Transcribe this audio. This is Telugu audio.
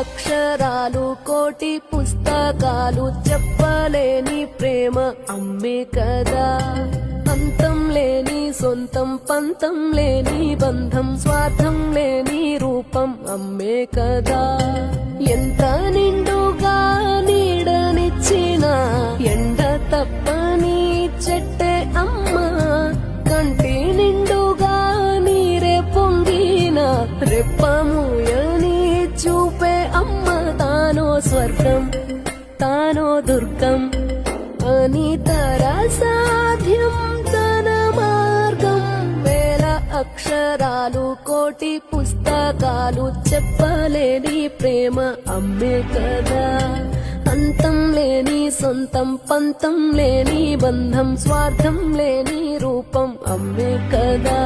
అక్షరాలు కోటి పుస్తకాలు చెప్పలేని ప్రేమ అమ్మే కదా. అంతం లేని సొంతం పంతం లేని బంధం స్వార్థం లేని రూపం అమ్మే కదా. ఎంత నిండుగా నీడనిచ్చిన ఎండ తప్పని చెట్టే అమ్మ. కంటి నిండుగా నీరే పొంగిన రెప్పమూయని చూపే అమ్మ. తానో స్వర్గం తానో దుర్గం అని సాధ్యం తన మార్గం. వేల అక్షరాలు కోటి పుస్తకాలు చెప్పలేని ప్రేమ అమ్మే కదా. అంతం లేని సొంతం పంతం లేని బంధం స్వార్థం లేని రూపం అమ్మే కదా.